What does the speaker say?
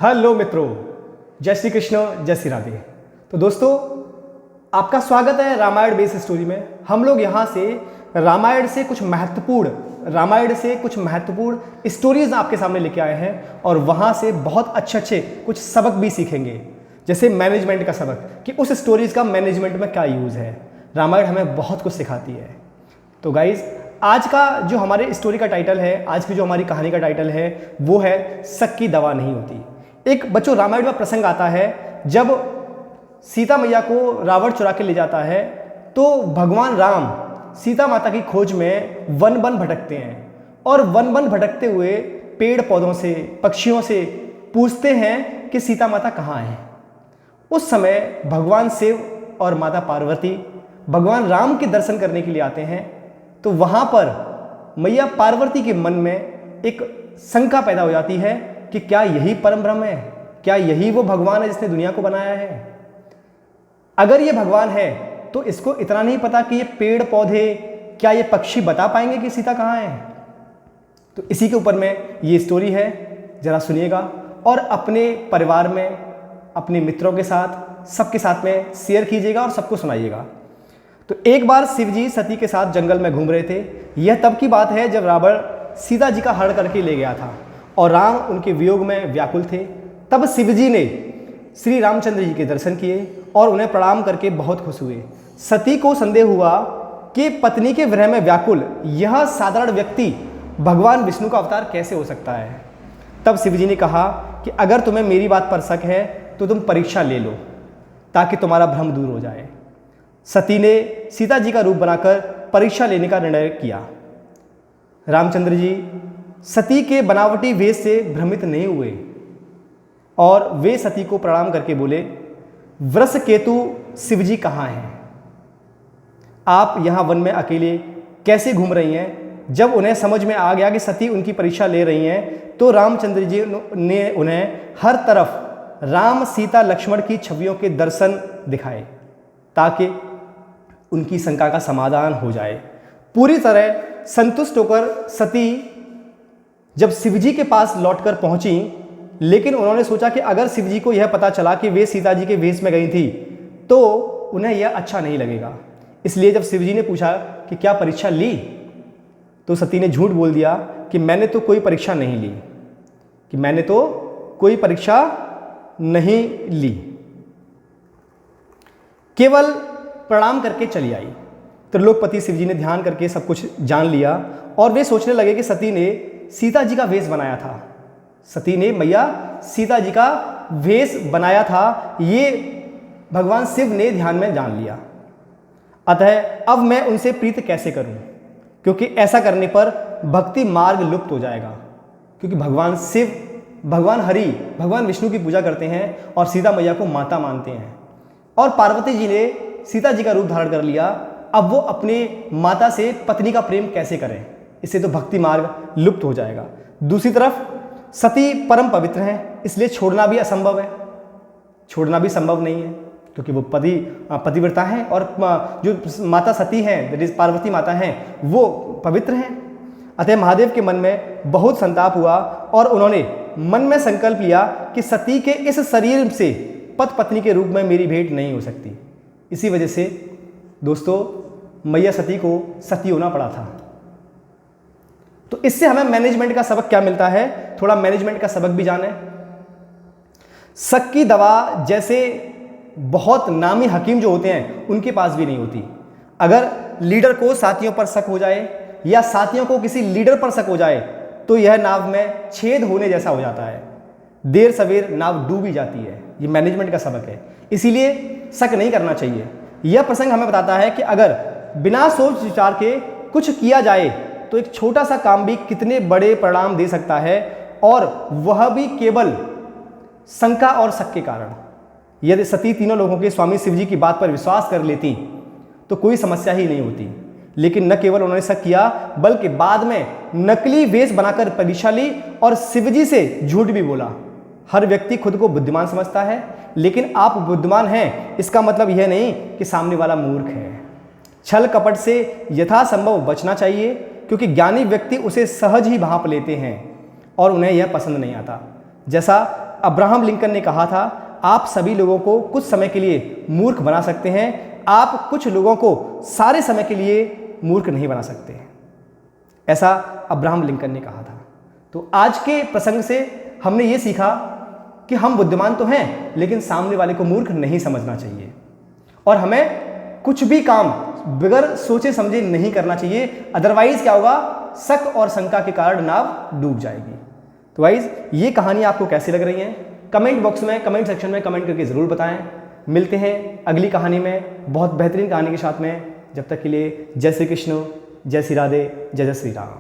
Hello मित्रों, जय श्री कृष्ण, जय श्री राधे। तो दोस्तों, आपका स्वागत है रामायण बेस स्टोरी में। हम लोग यहाँ से रामायण से कुछ महत्वपूर्ण स्टोरीज आपके सामने लेके आए हैं और वहाँ से बहुत अच्छे कुछ सबक भी सीखेंगे। जैसे मैनेजमेंट का सबक, कि उस स्टोरीज का मैनेजमेंट में क्या यूज़ है। रामायण हमें बहुत कुछ सिखाती है। तो गाइज, आज का जो हमारे स्टोरी का टाइटल है, आज की जो हमारी कहानी का टाइटल है, वो है शक की दवा नहीं होती। एक बच्चों, रामायण में प्रसंग आता है जब सीता मैया को रावण चुरा के ले जाता है, तो भगवान राम सीता माता की खोज में वन वन भटकते हैं और वन वन भटकते हुए पेड़ पौधों से, पक्षियों से पूछते हैं कि सीता माता कहाँ हैं। उस समय भगवान शिव और माता पार्वती भगवान राम के दर्शन करने के लिए आते हैं। तो वहाँ पर मैया पार्वती के मन में एक शंका पैदा हो जाती है कि क्या यही परम ब्रह्म है, क्या यही वो भगवान है जिसने दुनिया को बनाया है। अगर ये भगवान है तो इसको इतना नहीं पता कि ये पेड़ पौधे, क्या ये पक्षी बता पाएंगे कि सीता कहाँ है। तो इसी के ऊपर में ये स्टोरी है, जरा सुनिएगा और अपने परिवार में, अपने मित्रों के साथ, सबके साथ में शेयर कीजिएगा और सबको सुनाइएगा। तो एक बार शिव जी सती के साथ जंगल में घूम रहे थे। यह तब की बात है जब रावण सीता जी का हरण करके ले गया था और राम उनके वियोग में व्याकुल थे। तब शिव जी ने श्री रामचंद्र जी के दर्शन किए और उन्हें प्रणाम करके बहुत खुश हुए। सती को संदेह हुआ कि पत्नी के विरह में व्याकुल यह साधारण व्यक्ति भगवान विष्णु का अवतार कैसे हो सकता है। तब शिव जी ने कहा कि अगर तुम्हें मेरी बात पर शक है तो तुम परीक्षा ले लो ताकि तुम्हारा भ्रम दूर हो जाए। सती ने सीता जी का रूप बनाकर परीक्षा लेने का निर्णय किया। रामचंद्र जी सती के बनावटी वेश से भ्रमित नहीं हुए और वे सती को प्रणाम करके बोले, वृष केतु शिव जी कहाँ हैं? आप यहाँ वन में अकेले कैसे घूम रही हैं? जब उन्हें समझ में आ गया कि सती उनकी परीक्षा ले रही हैं, तो रामचंद्र जी ने उन्हें हर तरफ राम, सीता, लक्ष्मण की छवियों के दर्शन दिखाए ताकि उनकी शंका का समाधान हो जाए। पूरी तरह संतुष्ट होकर सती जब शिवजी के पास लौटकर पहुंची, लेकिन उन्होंने सोचा कि अगर शिवजी को यह पता चला कि वे सीता जी के वेश में गई थी तो उन्हें यह अच्छा नहीं लगेगा। इसलिए जब शिवजी ने पूछा कि क्या परीक्षा ली, तो सती ने झूठ बोल दिया कि मैंने तो कोई परीक्षा नहीं ली, केवल प्रणाम करके चली आई। त्रिलोकपति शिवजी ने ध्यान करके सब कुछ जान लिया और वे सोचने लगे कि सती ने सीता जी का वेश बनाया था। सती ने मैया सीता जी का वेश बनाया था, ये भगवान शिव ने ध्यान में जान लिया। अतः अब मैं उनसे प्रीत कैसे करूं, क्योंकि ऐसा करने पर भक्ति मार्ग लुप्त हो जाएगा। क्योंकि भगवान शिव, भगवान हरि, भगवान विष्णु की पूजा करते हैं और सीता मैया को माता मानते हैं। और पार्वती जी ने सीता जी का रूप धारण कर लिया। अब वो अपने माता से पत्नी का प्रेम कैसे करें, इससे तो भक्ति मार्ग लुप्त हो जाएगा। दूसरी तरफ सती परम पवित्र हैं, इसलिए छोड़ना भी असंभव है, छोड़ना भी संभव नहीं है, क्योंकि वो पतिव्रता हैं और जो माता सती हैं, दैट इज पार्वती माता हैं, वो पवित्र हैं। अतः महादेव के मन में बहुत संताप हुआ और उन्होंने मन में संकल्प लिया कि सती के इस शरीर से पति पत्नी के रूप में मेरी भेंट नहीं हो सकती। इसी वजह से दोस्तों, मैया सती को सती होना पड़ा था। तो इससे हमें मैनेजमेंट का सबक क्या मिलता है, थोड़ा मैनेजमेंट का सबक भी जाने। शक की दवा जैसे बहुत नामी हकीम जो होते हैं उनके पास भी नहीं होती। अगर लीडर को साथियों पर शक हो जाए या साथियों को किसी लीडर पर शक हो जाए तो यह नाव में छेद होने जैसा हो जाता है, देर सवेर नाव डूब ही जाती है। ये मैनेजमेंट का सबक है, इसीलिए शक नहीं करना चाहिए। यह प्रसंग हमें बताता है कि अगर बिना सोच विचार के कुछ किया जाए तो एक छोटा सा काम भी कितने बड़े परिणाम दे सकता है, और वह भी केवल शंका और शक के कारण। यदि सती तीनों लोगों के स्वामी शिवजी की बात पर विश्वास कर लेती तो कोई समस्या ही नहीं होती। लेकिन न केवल उन्होंने शक किया, बल्कि बाद में नकली वेश बनाकर परीक्षा ली और शिवजी से झूठ भी बोला। हर व्यक्ति खुद को बुद्धिमान समझता है, लेकिन आप बुद्धिमान हैं इसका मतलब यह नहीं कि सामने वाला मूर्ख है। छल कपट से यथासंभव बचना चाहिए, क्योंकि ज्ञानी व्यक्ति उसे सहज ही भांप लेते हैं और उन्हें यह पसंद नहीं आता। जैसा अब्राहम लिंकन ने कहा था, आप सभी लोगों को कुछ समय के लिए मूर्ख बना सकते हैं, आप कुछ लोगों को सारे समय के लिए मूर्ख नहीं बना सकते। ऐसा अब्राहम लिंकन ने कहा था। तो आज के प्रसंग से हमने ये सीखा कि हम बुद्धिमान तो हैं, लेकिन सामने वाले को मूर्ख नहीं समझना चाहिए और हमें कुछ भी काम बगैर सोचे समझे नहीं करना चाहिए। अदरवाइज क्या होगा, शक और शंका के कारण नाव डूब जाएगी। तो गाइस, ये कहानी आपको कैसी लग रही है? कमेंट बॉक्स में, कमेंट सेक्शन में कमेंट करके ज़रूर बताएं। मिलते हैं अगली कहानी में बहुत बेहतरीन कहानी के साथ में। जब तक के लिए जय श्री कृष्ण, जय श्री राधे, जय जय श्री राम।